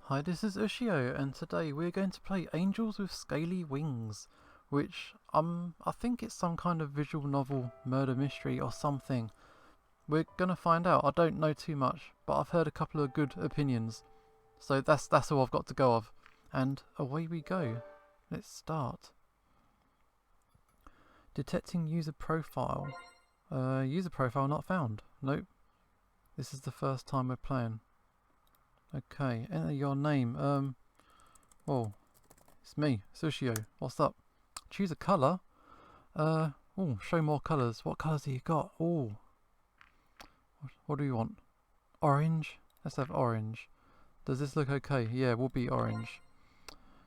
Hi, this is Ushio, and today we're going to play Angels with Scaly Wings, which I think it's some kind of visual novel murder mystery or something. We're gonna find out. I don't know too much, but I've heard a couple of good opinions, so that's all I've got to go of. And away we go. Let's start. Detecting user profile. User profile not found. Nope. This is the first time we're playing. Okay, enter your name. Oh, it's me, Sushio. What's up? Choose a colour. Oh, show more colours. What colours have you got? Oh, what do you want? Orange? Let's have orange. Does this look okay? Yeah, we'll be orange.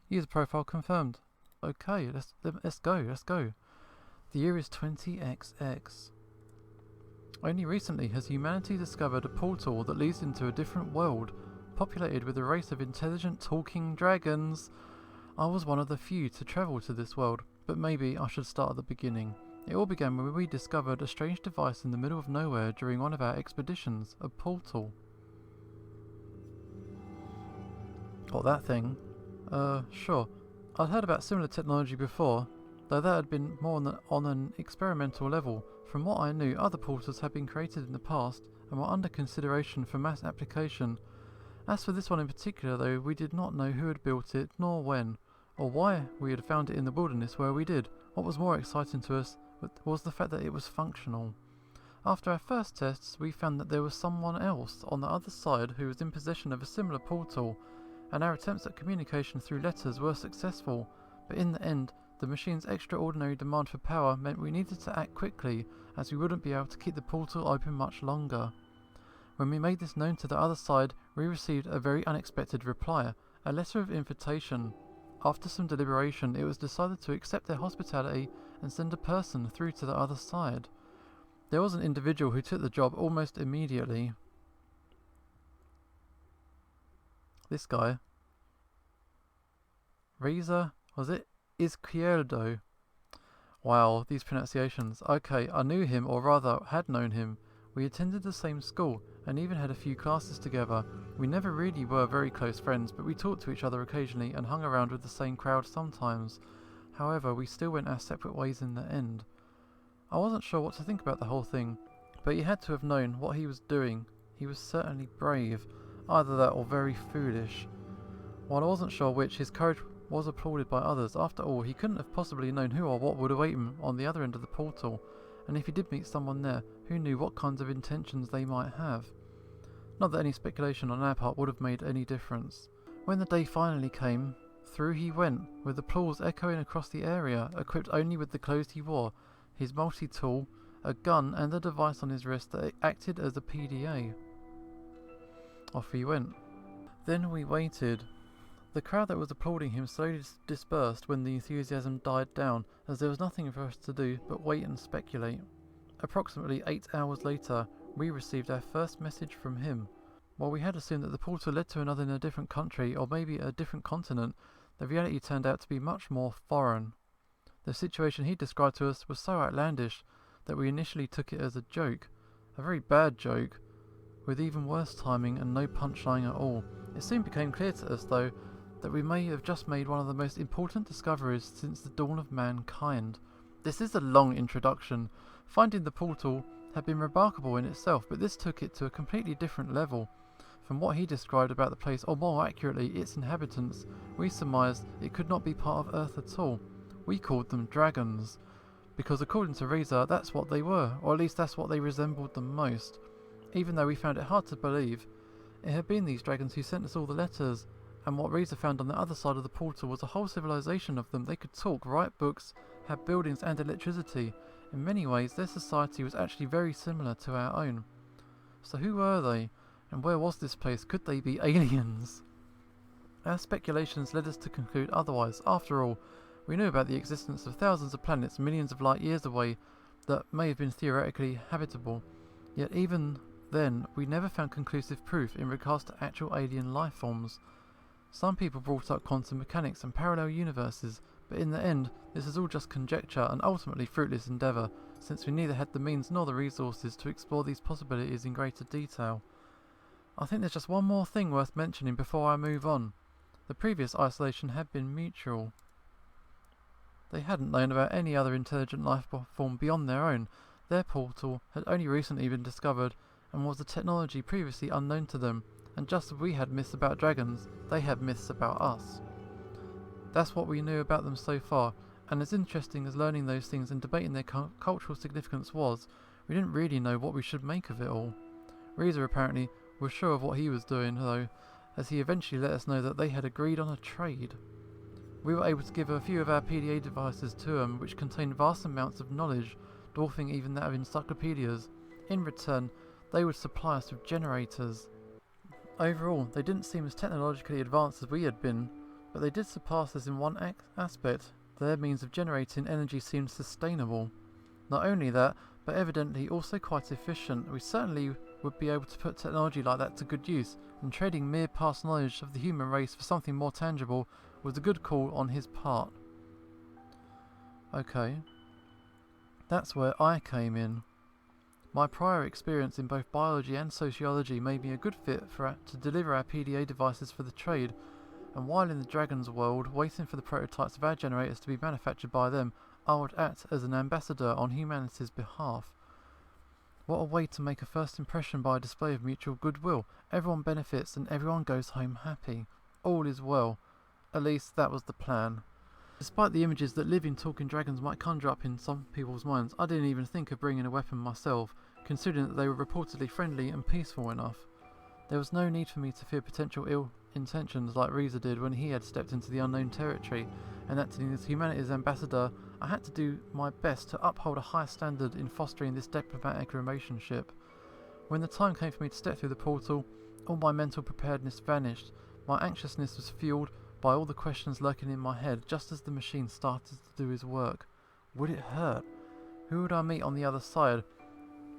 User profile confirmed. Okay, let's go. The year is 20XX. Only recently has humanity discovered a portal that leads into a different world, populated with a race of intelligent talking dragons. I was one of the few to travel to this world, but maybe I should start at the beginning. It all began when we discovered a strange device in the middle of nowhere during one of our expeditions, a portal. What, that thing? Sure. I'd heard about similar technology before, though that had been more on an experimental level. From what I knew, other portals had been created in the past and were under consideration for mass application. As for this one in particular, though, we did not know who had built it, nor when, or why we had found it in the wilderness where we did. What was more exciting to us was the fact that it was functional. After our first tests, we found that there was someone else on the other side who was in possession of a similar portal, and our attempts at communication through letters were successful, but in the end, the machine's extraordinary demand for power meant we needed to act quickly, as we wouldn't be able to keep the portal open much longer. When we made this known to the other side, we received a very unexpected reply, a letter of invitation. After some deliberation, it was decided to accept their hospitality and send a person through to the other side. There was an individual who took the job almost immediately. This guy. Reza, was it? Izquierdo. Wow, these pronunciations. Okay, I knew him, or rather had known him. We attended the same school and even had a few classes together. We never really were very close friends, but we talked to each other occasionally and hung around with the same crowd sometimes. However, we still went our separate ways in the end. I wasn't sure what to think about the whole thing, but he had to have known what he was doing. He was certainly brave, either that or very foolish. While I wasn't sure which, his courage was applauded by others. After all, he couldn't have possibly known who or what would await him on the other end of the portal. And if he did meet someone there, who knew what kinds of intentions they might have? Not that any speculation on our part would have made any difference. When the day finally came, through he went, with applause echoing across the area, equipped only with the clothes he wore, his multi-tool, a gun and a device on his wrist that acted as a PDA. Off he went. Then we waited. The crowd that was applauding him slowly dispersed when the enthusiasm died down, as there was nothing for us to do but wait and speculate. Approximately 8 hours later, we received our first message from him. While we had assumed that the portal led to another in a different country, or maybe a different continent, the reality turned out to be much more foreign. The situation he described to us was so outlandish that we initially took it as a joke. A very bad joke, with even worse timing and no punchline at all. It soon became clear to us, though, that we may have just made one of the most important discoveries since the dawn of mankind. This is a long introduction. Finding the portal had been remarkable in itself, but this took it to a completely different level. From what he described about the place, or more accurately, its inhabitants, we surmised it could not be part of Earth at all. We called them dragons, because according to Reza, that's what they were, or at least that's what they resembled the most. Even though we found it hard to believe, it had been these dragons who sent us all the letters, and what Reza found on the other side of the portal was a whole civilization of them. They could talk, write books, have buildings and electricity. In many ways, their society was actually very similar to our own. So who were they? And where was this place? Could they be aliens? Our speculations led us to conclude otherwise. After all, we knew about the existence of thousands of planets millions of light years away that may have been theoretically habitable. Yet even then, we never found conclusive proof in regards to actual alien life forms. Some people brought up quantum mechanics and parallel universes, but in the end, this is all just conjecture and ultimately fruitless endeavour, since we neither had the means nor the resources to explore these possibilities in greater detail. I think there's just one more thing worth mentioning before I move on. The previous isolation had been mutual. They hadn't known about any other intelligent life form beyond their own. Their portal had only recently been discovered and was a technology previously unknown to them, and just as we had myths about dragons, they had myths about us. That's what we knew about them so far, and as interesting as learning those things and debating their cultural significance was, we didn't really know what we should make of it all. Reza apparently was sure of what he was doing though, as he eventually let us know that they had agreed on a trade. We were able to give a few of our PDA devices to them, which contained vast amounts of knowledge, dwarfing even that of encyclopedias. In return, they would supply us with generators. Overall, they didn't seem as technologically advanced as we had been, but they did surpass us in one aspect. Their means of generating energy seemed sustainable. Not only that, but evidently also quite efficient. We certainly would be able to put technology like that to good use, and trading mere past knowledge of the human race for something more tangible was a good call on his part. Okay. That's where I came in. My prior experience in both biology and sociology made me a good fit to deliver our PDA devices for the trade, and while in the Dragon's world, waiting for the prototypes of our generators to be manufactured by them, I would act as an ambassador on humanity's behalf. What a way to make a first impression by a display of mutual goodwill. Everyone benefits and everyone goes home happy. All is well. At least that was the plan. Despite the images that living talking dragons might conjure up in some people's minds, I didn't even think of bringing a weapon myself, considering that they were reportedly friendly and peaceful enough. There was no need for me to fear potential ill intentions like Reza did when he had stepped into the unknown territory, and acting as humanity's ambassador, I had to do my best to uphold a high standard in fostering this diplomatic relationship. When the time came for me to step through the portal, all my mental preparedness vanished. My anxiousness was fueled by all the questions lurking in my head just as the machine started to do his work. Would it hurt? Who would I meet on the other side?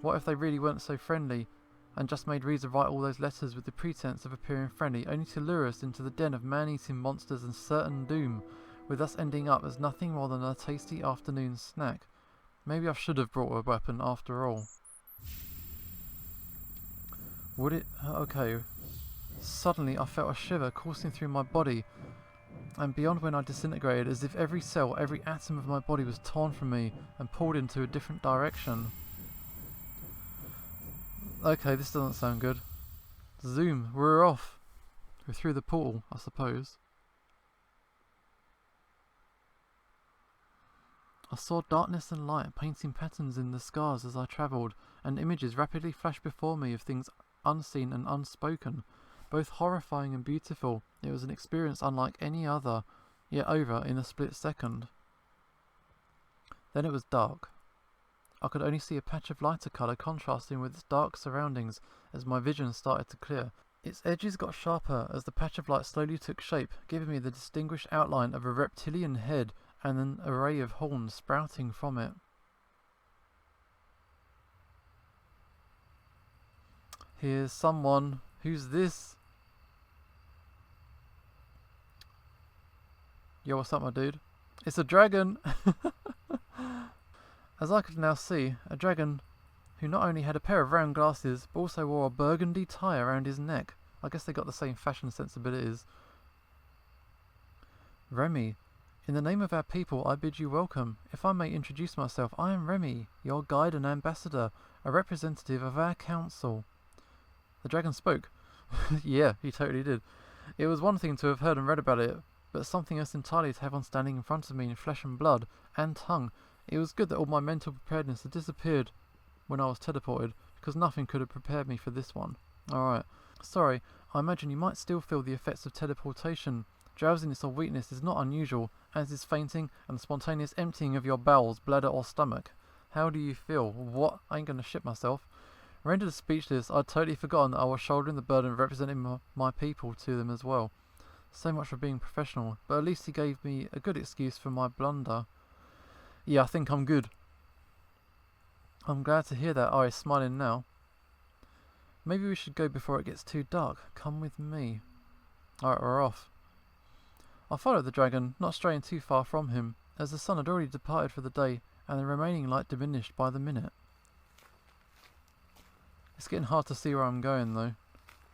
What if they really weren't so friendly, and just made Reza write all those letters with the pretense of appearing friendly, only to lure us into the den of man-eating monsters and certain doom, with us ending up as nothing more than a tasty afternoon snack? Maybe I should have brought a weapon after all. Would it? Okay. Suddenly I felt a shiver coursing through my body, and beyond when I disintegrated, as if every cell, every atom of my body was torn from me and pulled into a different direction. Okay, this doesn't sound good. Zoom, we're off. We're through the portal, I suppose. I saw darkness and light painting patterns in the scars as I travelled, and images rapidly flashed before me of things unseen and unspoken, both horrifying and beautiful. It was an experience unlike any other, yet over in a split second. Then it was dark. I could only see a patch of lighter colour contrasting with its dark surroundings as my vision started to clear. Its edges got sharper as the patch of light slowly took shape, giving me the distinguished outline of a reptilian head and an array of horns sprouting from it. Here's someone. Who's this? Yo, what's up, my dude? It's a dragon! As I could now see, a dragon who not only had a pair of round glasses, but also wore a burgundy tie around his neck. I guess they got the same fashion sensibilities. Remy, in the name of our people, I bid you welcome. If I may introduce myself, I am Remy, your guide and ambassador, a representative of our council. The dragon spoke. Yeah, he totally did. It was one thing to have heard and read about it, but something else entirely to have one standing in front of me in flesh and blood and tongue. It was good that all my mental preparedness had disappeared when I was teleported, because nothing could have prepared me for this one. Alright. Sorry, I imagine you might still feel the effects of teleportation. Drowsiness or weakness is not unusual, as is fainting and the spontaneous emptying of your bowels, bladder or stomach. How do you feel? What? I ain't gonna shit myself. Rendered speechless, I'd totally forgotten that I was shouldering the burden of representing my people to them as well. So much for being professional, but at least he gave me a good excuse for my blunder. Yeah, I think I'm good. I'm glad to hear that. Eye is smiling now. Maybe we should go before it gets too dark. Come with me. Alright, we're off. I followed the dragon, not straying too far from him, as the sun had already departed for the day, and the remaining light diminished by the minute. It's getting hard to see where I'm going though.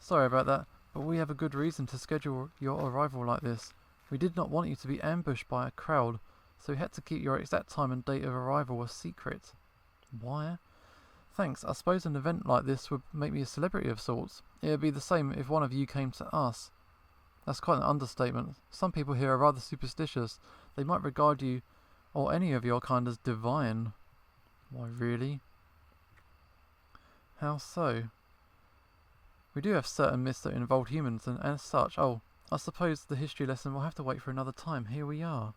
Sorry about that, but we have a good reason to schedule your arrival like this. We did not want you to be ambushed by a crowd, so we had to keep your exact time and date of arrival a secret. Why? Thanks, I suppose an event like this would make me a celebrity of sorts. It would be the same if one of you came to us. That's quite an understatement. Some people here are rather superstitious. They might regard you, or any of your kind, as divine. Why, really? How so? We do have certain myths that involve humans, and as such, I suppose the history lesson will have to wait for another time. Here we are.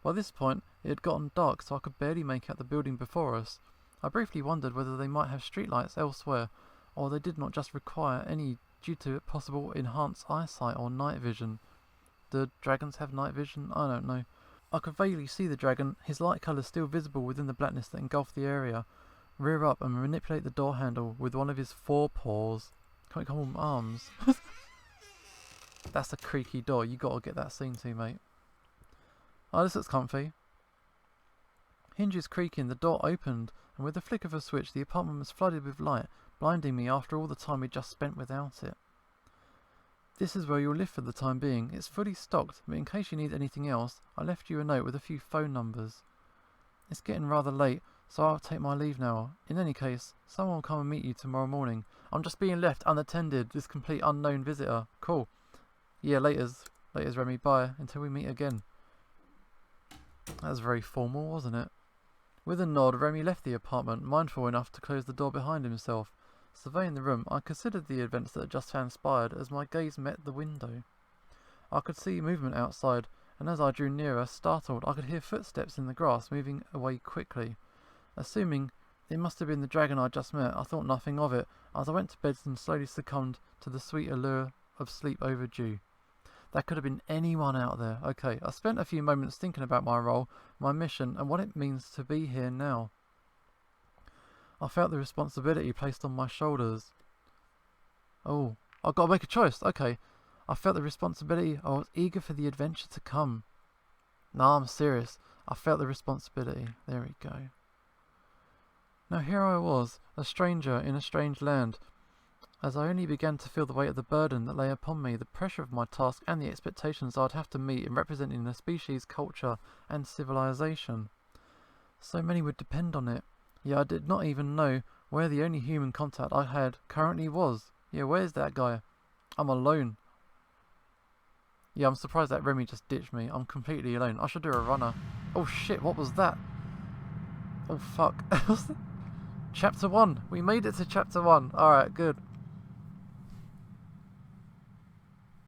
By this point, it had gotten dark, so I could barely make out the building before us. I briefly wondered whether they might have streetlights elsewhere, or they did not just require any due to possible enhanced eyesight or night vision. Do dragons have night vision? I don't know. I could vaguely see the dragon, his light colours still visible within the blackness that engulfed the area, rear up and manipulate the door handle with one of his forepaws. Can't call them arms. That's a creaky door. You gotta get that scene too, mate. Oh, this looks comfy. Hinges creaking, the door opened, and with the flick of a switch, the apartment was flooded with light, blinding me after all the time we'd just spent without it. This is where you'll live for the time being. It's fully stocked, but in case you need anything else, I left you a note with a few phone numbers. It's getting rather late, so I'll take my leave now. In any case, someone will come and meet you tomorrow morning. I'm just being left unattended, this complete unknown visitor. Cool. Yeah, laters. Laters, Remy. Bye. Until we meet again. That was very formal, wasn't it? With a nod, Remy left the apartment, mindful enough to close the door behind himself. Surveying the room, I considered the events that had just transpired as my gaze met the window. I could see movement outside, and as I drew nearer, startled, I could hear footsteps in the grass moving away quickly. Assuming it must have been the dragon I just met, I thought nothing of it as I went to bed and slowly succumbed to the sweet allure of sleep overdue. That could have been anyone out there. Okay, I spent a few moments thinking about my role, my mission, and what it means to be here now. I felt the responsibility placed on my shoulders. Oh, I've got to make a choice. Okay, I felt the responsibility. I was eager for the adventure to come. No, I'm serious. I felt the responsibility. There we go. Now here I was, a stranger in a strange land. As I only began to feel the weight of the burden that lay upon me, the pressure of my task and the expectations I'd have to meet in representing the species, culture and civilization. So many would depend on it. Yeah, I did not even know where the only human contact I had currently was. Yeah, where's that guy? I'm alone. Yeah, I'm surprised that Remy just ditched me. I'm completely alone. I should do a runner. Oh shit, what was that? Oh fuck. Chapter 1. We made it to chapter 1. Alright, good.